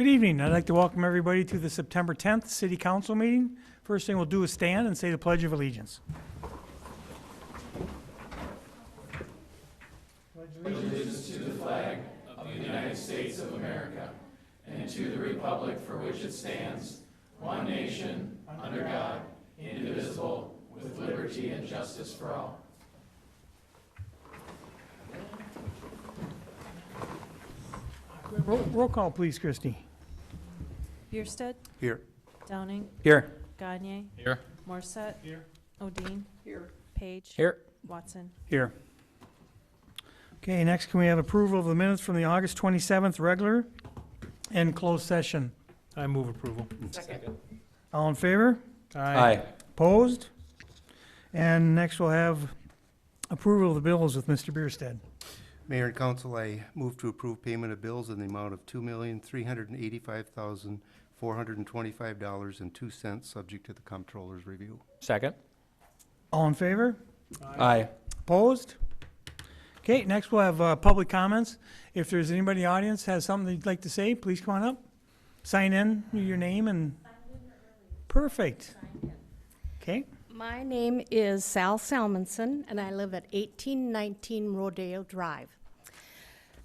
Good evening. I'd like to welcome everybody to the September 10th City Council meeting. First thing we'll do is stand and say the Pledge of Allegiance. Roll call, please, Christie. Bierstead, Here. Downing, Here. Gagne, Here. Morset. Here. Odine. Here. Page. Here. Watson. Here. Okay, next can we have approval of the minutes from the August 27th regular and closed session? I move approval. All in favor? Aye. Opposed? And next we'll have approval of the bills with Mr. Bierstead. Mayor and council, I move to approve payment of bills in the amount of $2,385,425.02, subject to the comptroller's review. Second. All in favor? Aye. Opposed? Okay, next we'll have public comments. If there's anybody in the audience has something they'd like to say, please come on up. Sign in, your name and... Perfect. Okay, My name is Sal Salmonson, and I live at 1819 Rodeo Drive.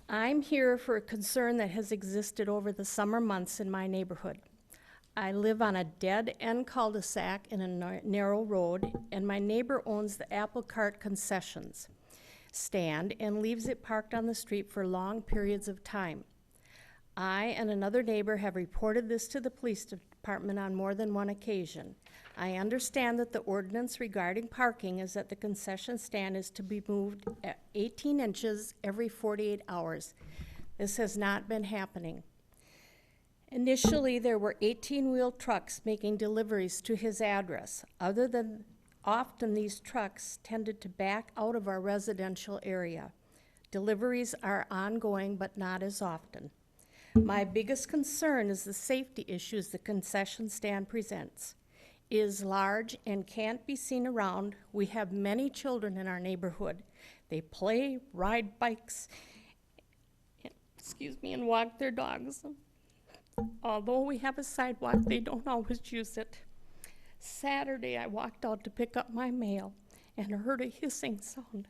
I'm here for a concern that has existed over the summer months in my neighborhood. I live on a dead-end cul-de-sac in a narrow road, and my neighbor owns the Apple Cart concessions stand and leaves it parked on the street for long periods of time. I and another neighbor have reported this to the police department on more than one occasion. I understand that the ordinance regarding parking is that the concession stand is to be moved at 18 inches every 48 hours. This has not been happening. Initially, there were 18-wheel trucks making deliveries to his address. Often these trucks tended to back out of our residential area. Deliveries are ongoing, but not as often. My biggest concern is the safety issues the concession stand presents. It is large and can't be seen around. We have many children in our neighborhood. They play, ride bikes, and walk their dogs. Although we have a sidewalk, they don't always use it. Saturday, I walked out to pick up my mail and heard a hissing sound.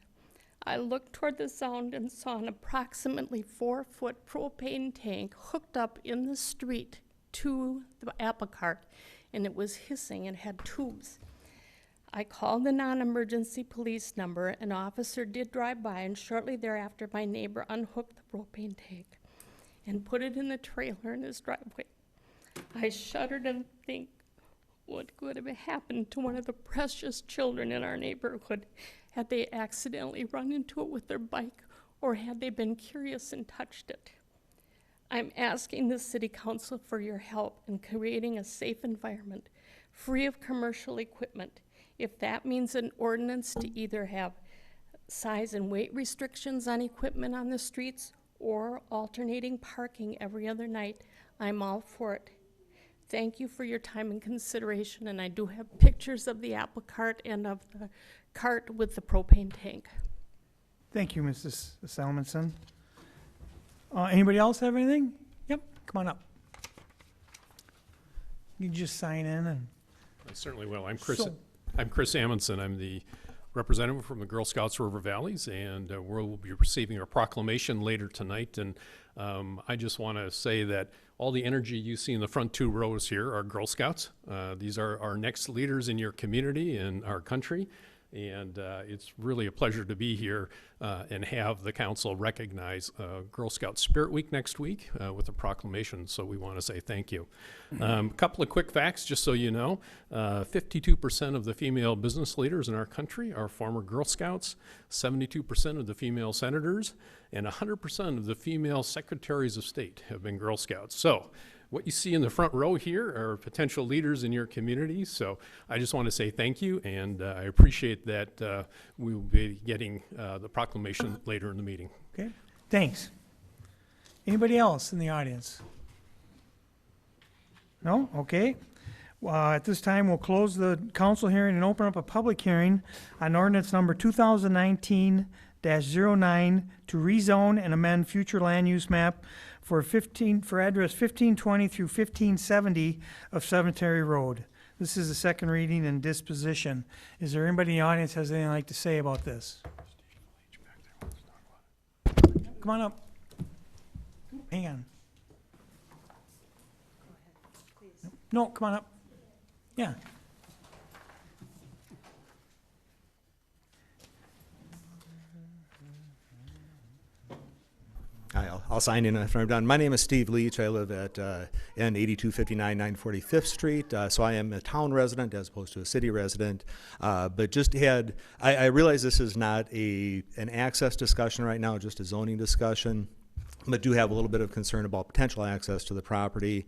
I looked toward the sound and saw an approximately 4-foot propane tank hooked up in the street to the Apple Cart, and it was hissing and had tubes. I called the non-emergency police number. An officer did drive by, and shortly thereafter my neighbor unhooked the propane tank and put it in the trailer in his driveway. I shuddered and think what could have happened to one of the precious children in our neighborhood had they accidentally run into it with their bike, or had they been curious and touched it. I'm asking the City Council for your help in creating a safe environment, free of commercial equipment. If that means an ordinance to either have size and weight restrictions on equipment on the streets or alternating parking every other night, I'm all for it. Thank you for your time and consideration, and I do have pictures of the Apple Cart and of the cart with the propane tank. thank you, Mrs. Salmonson. Anybody else have anything? Yep, come on up. You just sign in and... I certainly will. I'm Chris So- Amundson. I'm the representative from the Girl Scouts River Valleys, and we'll be receiving a proclamation later tonight. And I just want to say that all the energy you see in the front 2 rows here are Girl Scouts. These are our next leaders in your community and our country. And it's really a pleasure to be here and have the council recognize Girl Scout Spirit Week next week with a proclamation. So we want to say thank you. A couple of quick facts, just so you know. 52% of the female business leaders in our country are former Girl Scouts, 72% of the female senators, and 100% of the female secretaries of state have been Girl Scouts. So what you see in the front row here are potential leaders in your community. So I just want to say thank you, and I appreciate that we will be getting the proclamation later in the meeting. Okay, thanks. Anybody else in the audience? No? Okay. At this time, we'll close the council hearing and open up a public hearing on ordinance number 2019-1 2022-09 to rezone and amend future land use map for address 1520 through 1570 of Cemetery Road. This is the second reading and disposition. Is there anybody in the audience has anything like to say about this? Come on up. Hang on. No, come on up. Yeah. Hi, I'll sign in after I'm done. My name is Steve Leach. I live at N8259 945th Street. So I am a town resident as opposed to a city resident. But just had, I realize this is not an access discussion right now, just a zoning discussion, but do have a little bit of concern about potential access to the property.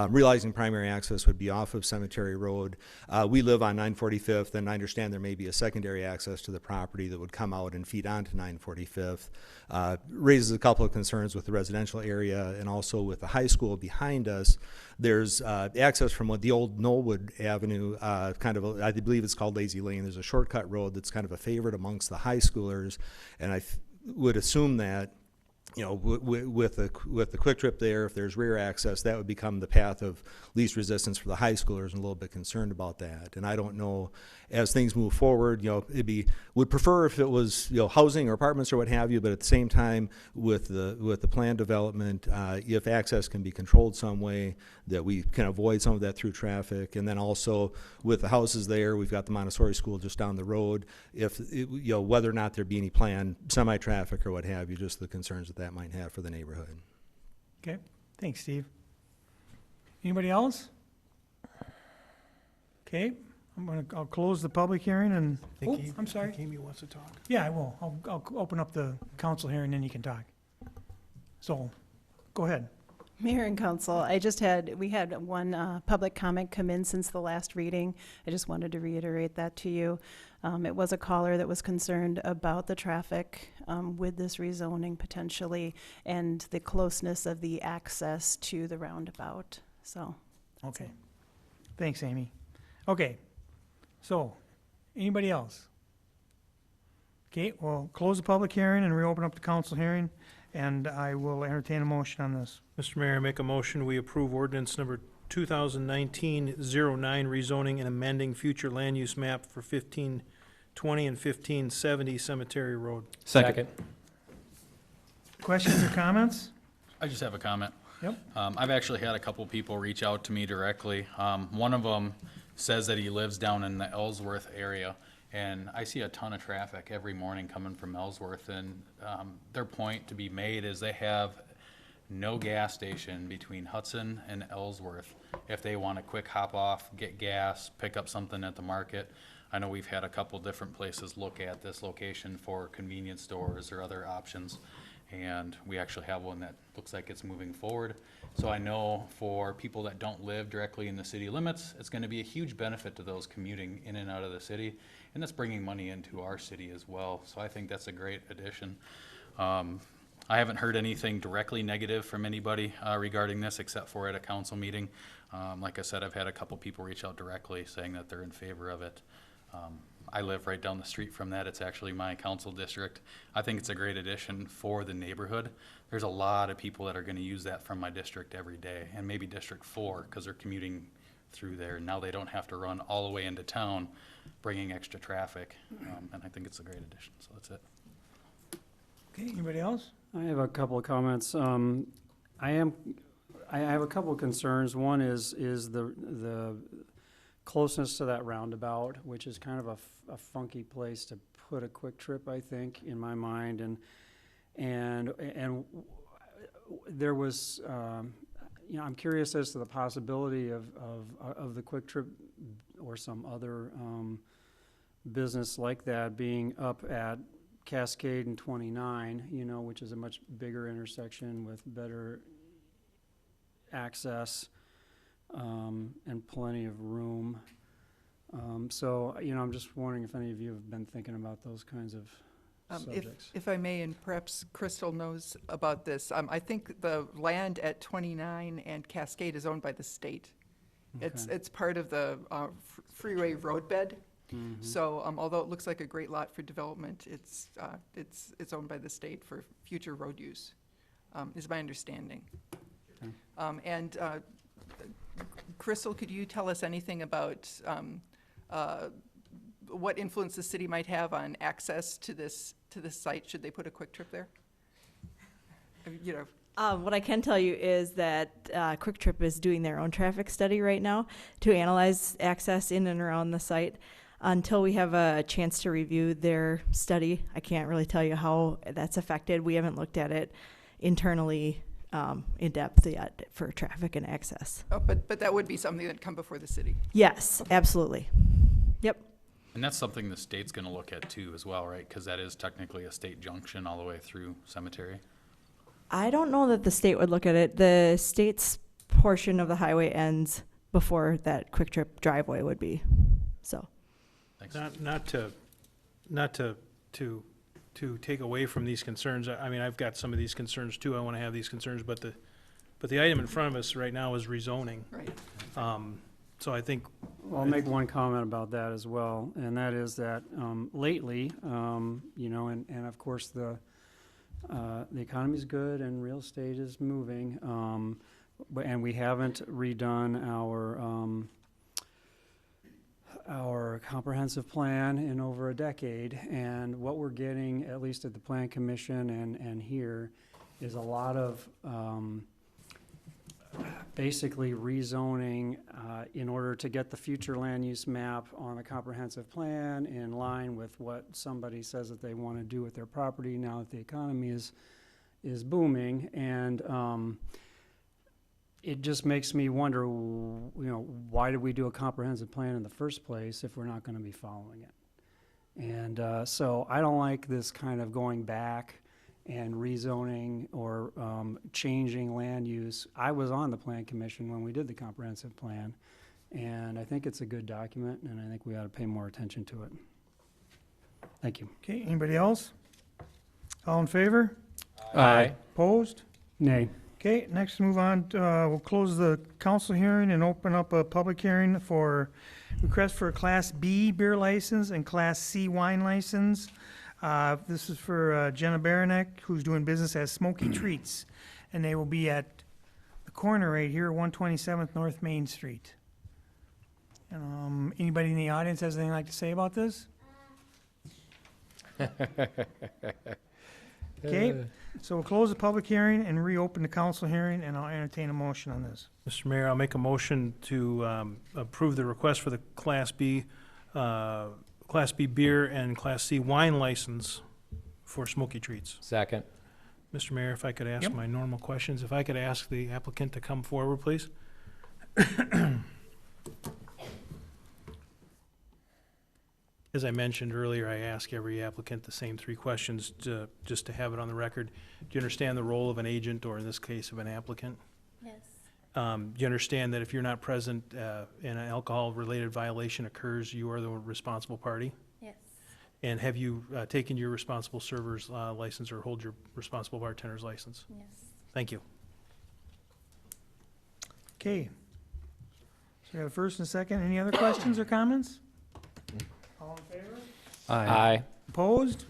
Realizing primary access would be off of Cemetery Road. We live on 945th, and I understand there may be a secondary access to the property that would come out and feed onto 945th. Raises a couple of concerns with the residential area and also with the high school behind us. There's access from what the old Knollwood Avenue, I believe it's called Lazy Lane. There's a shortcut road that's kind of a favorite amongst the high schoolers, and I would assume that, you know, with the Quick Trip there, if there's rear access, that would become the path of least resistance for the high schoolers, and a little bit concerned about that. And I don't know, as things move forward, you know, would prefer if it was, you know, housing or apartments or what have you, but at the same time, with the planned development, if access can be controlled some way, that we can avoid some of that through traffic. And then also with the houses there, we've got the Montessori school just down the road. You know, whether or not there be any planned semi-traffic or what have you, just the concerns that might have for the neighborhood. Okay, thanks, Steve. Anybody else? Okay, I'll close the public hearing and, I'm sorry. Amy wants to talk. Yeah, I will. I'll open up the council hearing, then you can talk. So, go ahead. Mayor and council, we had one public comment come in since the last reading. I just wanted to reiterate that to you. It was a caller that was concerned about the traffic with this rezoning potentially and the closeness of the access to the roundabout. So, Okay. Thanks, Amy. Okay, so, anybody else? Okay, we'll close the public hearing and reopen up the council hearing, and I will entertain a motion on this. Mr. Mayor, I make a motion, we approve ordinance number 2019-09, rezoning and amending future land use map for 1520 and 1570 Cemetery Road. Second. Questions or comments? I just have a comment. Yep. I've actually had a couple people reach out to me directly. One of them says that he lives down in the Ellsworth area, and I see a ton of traffic every morning coming from Ellsworth, and their point to be made is they have no gas station between Hudson and Ellsworth if they want to quick hop off, get gas, pick up something at the market. I know we've had a couple different places look at this location for convenience stores or other options, and we actually have one that looks like it's moving forward. So I know for people that don't live directly in the city limits, it's going to be a huge benefit to those commuting in and out of the city, and that's bringing money into our city as well. So I think that's a great addition. I haven't heard anything directly negative from anybody regarding this except for at a council meeting. Like I said, I've had a couple people reach out directly saying that they're in favor of it. I live right down the street from that. It's actually my council district. I think it's a great addition for the neighborhood. There's a lot of people that are going to use that from my district every day, and maybe District 4 because they're commuting through there. Now they don't have to run all the way into town, bringing extra traffic, and I think it's a great addition. So that's it. Okay, anybody else? I have a couple of comments. I have a couple of concerns. One is the closeness to that roundabout, which is kind of a funky place to put a Quick Trip, I think, in my mind. And there was, you know, I'm curious as to the possibility of the Quick Trip or some other business like that being up at Cascade and 29, you know, which is a much bigger intersection with better access and plenty of room. So, you know, I'm just wondering if any of you have been thinking about those kinds of subjects. If I may, and perhaps Crystal knows about this, I think the land at 29 and Cascade is owned by the state. Okay. It's part of the freeway roadbed. So, although it looks like a great lot for development, it's owned by the state for future road use, is my understanding. And Crystal, could you tell us anything about what influence the city might have on access to this site, should they put a Quick Trip there? You know, What I can tell you is that Quick Trip is doing their own traffic study right now to analyze access in and around the site. Until we have a chance to review their study, I can't really tell you how that's affected. We haven't looked at it internally in depth yet for traffic and access. oh, but that would be something that'd come before the city. Yes, absolutely. Yep. And that's something the state's gonna look at too as well, right? Because that is technically a state junction all the way through Cemetery. I don't know that the state would look at it. The state's portion of the highway ends before that Quick Trip driveway would be, so. Thanks. Not to take away from these concerns. I mean, I've got some of these concerns too. I want to have these concerns, but the item in front of us right now is rezoning. Right. So I think, I'll make one comment about that as well, and that is that lately, you know, and of course the economy's good and real estate is moving, and we haven't redone our comprehensive plan in over a decade, and what we're getting, at least at the Plan Commission and here, is a lot of basically rezoning in order to get the future land use map on a comprehensive plan in line with what somebody says that they want to do with their property now that the economy is booming. And it just makes me wonder, you know, why did we do a comprehensive plan in the first place if we're not going to be following it? And so I don't like this kind of going back and rezoning or changing land use. I was on the Plan Commission when we did the comprehensive plan, and I think it's a good document, and I think we ought to pay more attention to it. Thank you. Okay, anybody else? All in favor? Aye. Opposed? Nay. Okay, next move on, we'll close the council hearing and open up a public hearing for request for a Class B beer license and Class C wine license. This is for Jenna Baranek, who's doing business as Smoky Treats, and they will be at the corner right here, 127th North Main Street. Anybody in the audience has anything like to say about this? Okay, so we'll close the public hearing and reopen the council hearing, and I'll entertain a motion on this. Mr. Mayor, I'll make a motion to approve the request for the Class B beer and Class C wine license for Smoky Treats. Second. Mr. Mayor, if I could ask Yep. my normal questions, if I could ask the applicant to come forward, please. As I mentioned earlier, I ask every applicant the same three questions just to have it on the record. Do you understand the role of an agent, or in this case, of an applicant? Yes. Do you understand that if you're not present and an alcohol-related violation occurs, you are the responsible party? Yes. And have you taken your responsible server's license or hold your responsible bartender's license? Yes. Thank you. Okay. So we have a first and a second. Any other questions or comments? All in favor? Aye. Opposed?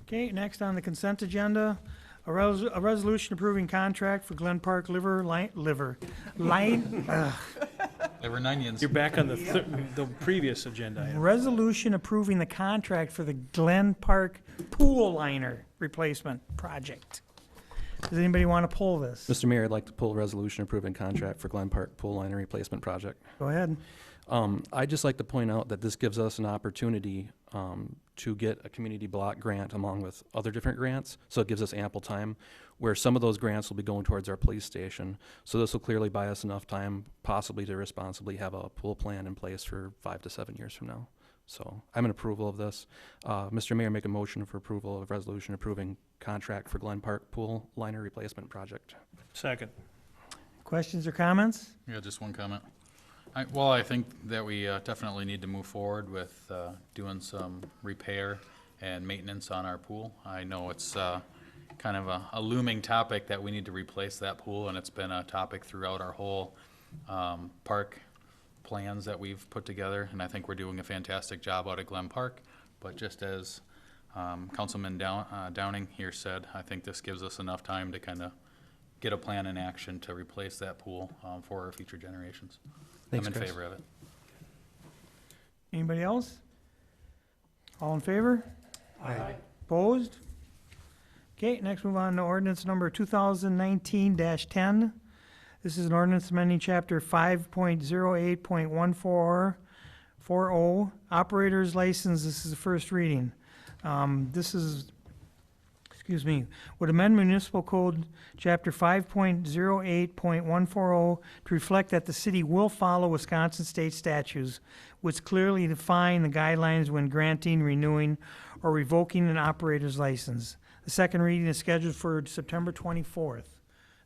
Okay, next on the consent agenda, a resolution approving contract for Glen Park Liver line, Liver and onions. You're back on the previous agenda item. resolution approving the contract for the Glen Park pool liner replacement project. Does anybody want to pull this? Mr. Mayor, I'd like to pull a resolution approving contract for Glen Park Pool Liner Replacement Project. Go ahead. I'd just like to point out that this gives us an opportunity to get a community block grant along with other different grants, so it gives us ample time, where some of those grants will be going towards our police station. So this will clearly buy us enough time, possibly to responsibly have a pool plan in place for 5 to 7 years from now. So I'm in approval of this. Mr. Mayor, make a motion for approval of resolution approving contract for Glen Park Pool Liner Replacement Project. Second. Questions or comments? Yeah, just one comment. I think that we definitely need to move forward with doing some repair and maintenance on our pool. I know it's kind of a looming topic that we need to replace that pool, and it's been a topic throughout our whole park plans that we've put together, and I think we're doing a fantastic job out at Glen Park. But just as Councilman Downing here said, I think this gives us enough time to kind of get a plan in action to replace that pool for our future generations. Thanks, I'm in Chris. favor of it. Anybody else? All in favor? Aye. Opposed? Okay, next move on to ordinance number 2019-10. This is an ordinance amending chapter 5.08.1440, operator's license. This is the first reading. Would amend municipal code chapter 5.08.140 to reflect that the city will follow Wisconsin state statutes, which clearly define the guidelines when granting, renewing, or revoking an operator's license. The second reading is scheduled for September 24th.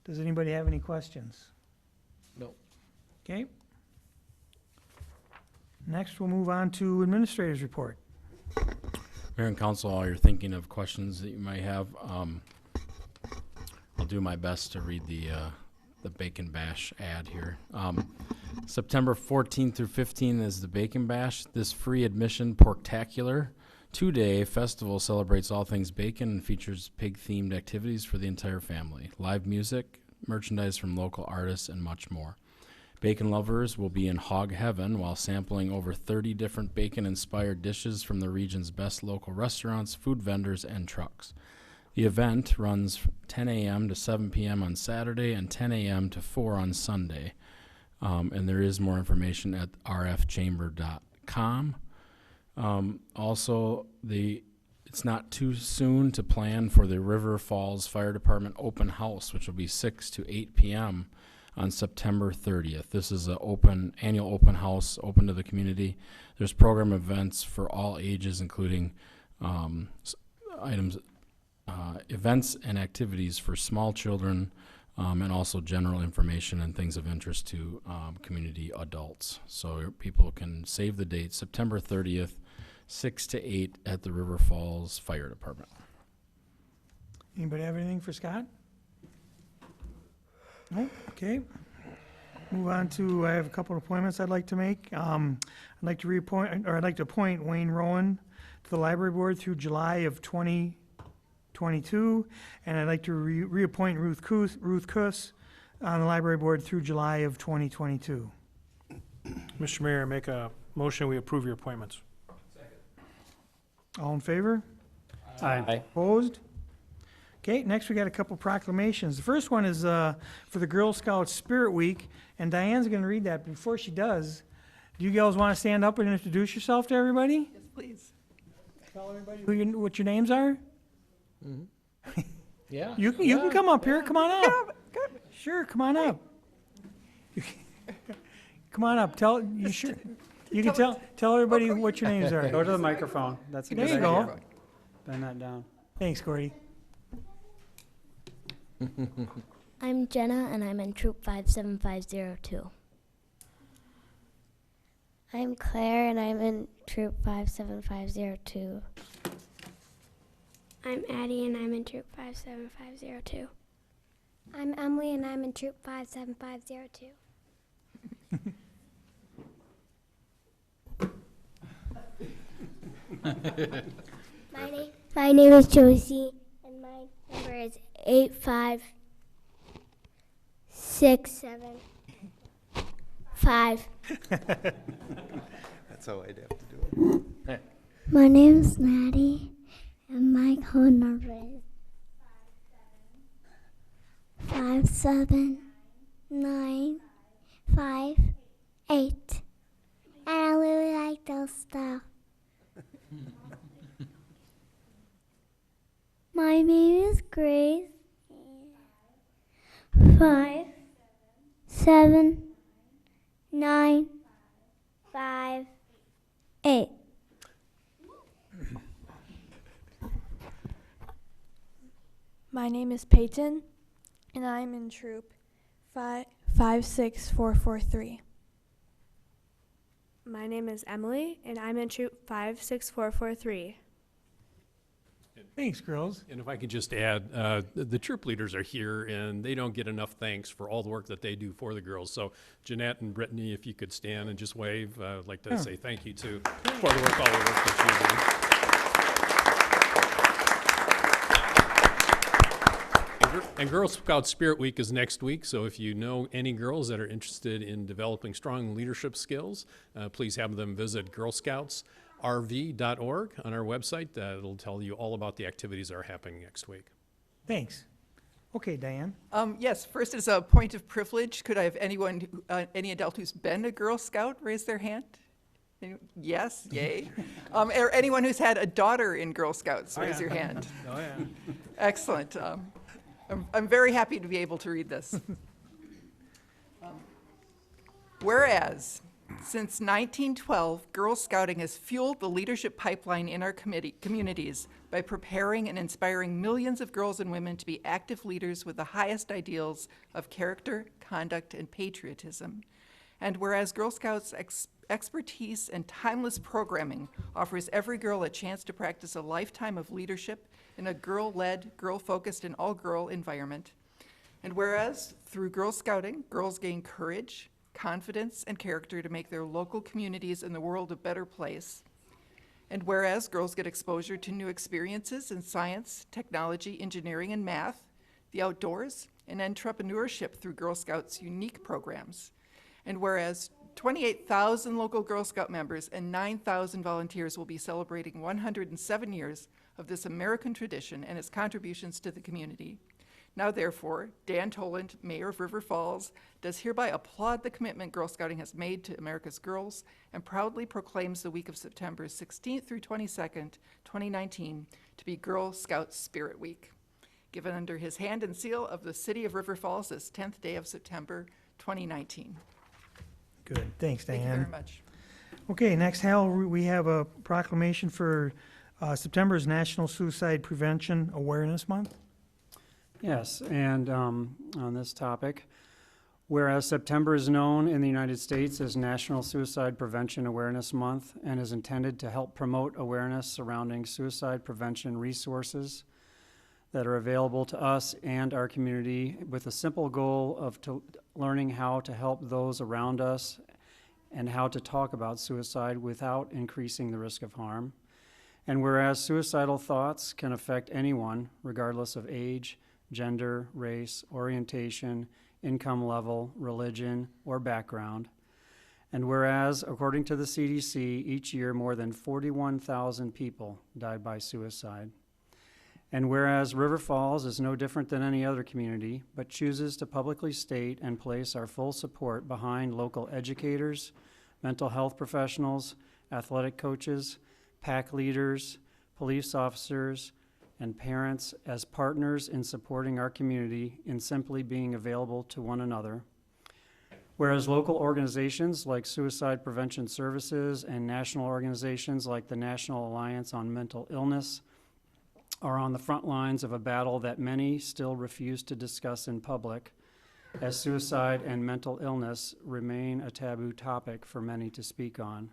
Does anybody have any questions? No. Okay. Next, we'll move on to administrator's report. Mayor and council, while you're thinking of questions that you might have, I'll do my best to read the Bacon Bash ad here. September 14th through 15th is the Bacon Bash. This free admission porktacular two-day festival celebrates all things bacon and features pig-themed activities for the entire family, live music, merchandise from local artists, and much more. Bacon lovers will be in hog heaven while sampling over 30 different bacon-inspired dishes from the region's best local restaurants, food vendors, and trucks. The event runs 10 a.m. to 7 p.m. on Saturday and 10 a.m. to 4 on Sunday. And there is more information at rfchamber.com. Also, it's not too soon to plan for the River Falls Fire Department open house, which will be 6 to 8 p.m. on September 30th. This is an annual open house open to the community. There's program events for all ages, including events and activities for small children, and also general information and things of interest to community adults. So people can save the date, September 30th, 6 to 8 at the River Falls Fire Department. Anybody have anything for Scott? No? Okay. Move on to, I have a couple of appointments I'd like to make. I'd like to appoint Wayne Rowan to the library board through July of 2022, and I'd like to reappoint Ruth Kuss on the library board through July of 2022. Mr. Mayor, I make a motion, we approve your appointments. All in favor? Aye. Opposed? Okay, next we got a couple proclamations. The first one is for the Girl Scouts Spirit Week, and Diane's going to read that. Before she does, do you girls want to stand up and introduce yourself to everybody? Yes, please. Tell everybody what your names are. Yeah. You can come up here. Come on up. Sure, come on up. Come on up. You can tell everybody what your names are. Go to the microphone. That's a good There idea. you go. Bend that down. Thanks, Gordy. I'm Jenna, and I'm in Troop 57502. I'm Claire, and I'm in Troop 57502. I'm Addie, and I'm in Troop 57502. I'm Emily, and I'm in Troop 57502. My name is Josie, and my number is 85675. That's how I'd have to do it. My name is Maddie, and my code number is 57958. And I really like those stuff. My name is Grace. 57958. My name is Peyton, and I'm in Troop 56443. My name is Emily, and I'm in Troop 56443. Thanks, girls. And if I could just add, the troop leaders are here, and they don't get enough thanks for all the work that they do for the girls. So Jeanette and Brittany, if you could stand and just wave, I'd like to Yeah. say thank you too for the work, all the work that you do. And Girl Scout Spirit Week is next week, so if you know any girls that are interested in developing strong leadership skills, please have them visit girlscoutsrv.org on our website. It'll tell you all about the activities that are happening next week. Thanks. Okay, Diane. Yes, first as a point of privilege, could I have anyone, any adult who's been a Girl Scout raise their hand? Yes, yay. Or anyone who's had a daughter in Girl Scouts, raise your hand. Oh, yeah. Excellent. I'm very happy to be able to read this. Whereas, since 1912, Girl Scouting has fueled the leadership pipeline in our communities by preparing and inspiring millions of girls and women to be active leaders with the highest ideals of character, conduct, and patriotism. And whereas Girl Scouts' expertise and timeless programming offers every girl a chance to practice a lifetime of leadership in a girl-led, girl-focused, and all-girl environment. And whereas through Girl Scouting, girls gain courage, confidence, and character to make their local communities and the world a better place. And whereas girls get exposure to new experiences in science, technology, engineering, and math, the outdoors, and entrepreneurship through Girl Scouts' unique programs. And whereas 28,000 local Girl Scout members and 9,000 volunteers will be celebrating 107 years of this American tradition and its contributions to the community. Now therefore, Dan Toland, Mayor of River Falls, does hereby applaud the commitment Girl Scouting has made to America's girls and proudly proclaims the week of September 16th through 22nd, 2019 to be Girl Scout Spirit Week. Given under his hand and seal of the City of River Falls this 10th day of September, 2019. Good. Thanks, Diane. Thank you very much. Okay, next, Hal, we have a proclamation for September's National Suicide Prevention Awareness Month. Yes, and on this topic, whereas September is known in the United States as National Suicide Prevention Awareness Month and is intended to help promote awareness surrounding suicide prevention resources that are available to us and our community with a simple goal of learning how to help those around us and how to talk about suicide without increasing the risk of harm. And whereas suicidal thoughts can affect anyone, regardless of age, gender, race, orientation, income level, religion, or background. And whereas, according to the CDC, each year more than 41,000 people die by suicide. And whereas River Falls is no different than any other community, but chooses to publicly state and place our full support behind local educators, mental health professionals, athletic coaches, PAC leaders, police officers, and parents as partners in supporting our community in simply being available to one another. Whereas local organizations like Suicide Prevention Services and national organizations like the National Alliance on Mental Illness are on the front lines of a battle that many still refuse to discuss in public, as suicide and mental illness remain a taboo topic for many to speak on.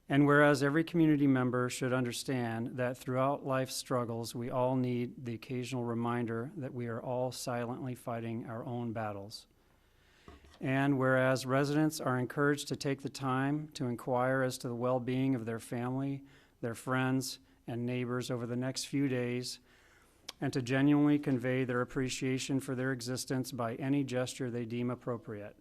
And whereas every community member should understand that throughout life's struggles, we all need the occasional reminder that we are all silently fighting our own battles. And whereas residents are encouraged to take the time to inquire as to the well-being of their family, their friends, and neighbors over the next few days, and to genuinely convey their appreciation for their existence by any gesture they deem appropriate.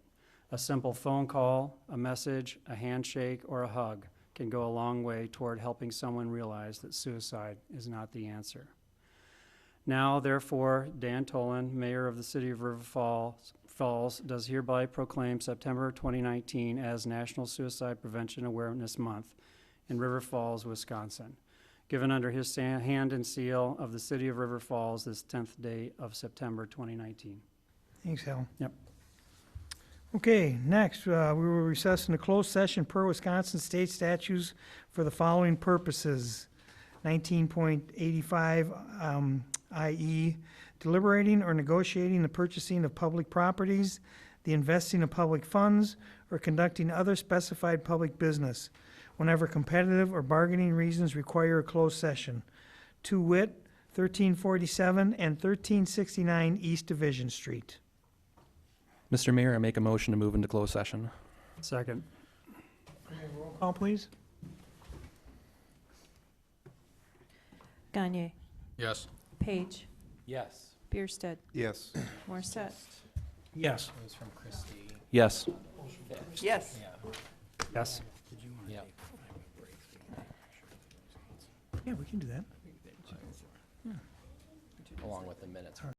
A simple phone call, a message, a handshake, or a hug can go a long way toward helping someone realize that suicide is not the answer. Now, therefore, Dan Toland, Mayor of the City of River Falls, does hereby proclaim September 2019 as National Suicide Prevention Awareness Month in River Falls, Wisconsin, given under his hand and seal of the City of River Falls this 10th day of September 2019. Thanks, Hal. Yep. Okay, next, we will recess into closed session per Wisconsin state statutes for the following purposes. 19.85, i.e. deliberating or negotiating the purchasing of public properties, the investing of public funds, or conducting other specified public business, whenever competitive or bargaining reasons require a closed session. To wit, 1347, and 1369 East Division Street. Mr. Mayor, I make a motion to move into closed session. Second. Roll call, please. Gagne, Yes. Page, Yes. Bierstead, Yes. Morset. Yes. It was from Christie. Yes. Yes. Yes. Yeah. Yeah, we can do that. Along with the minutes.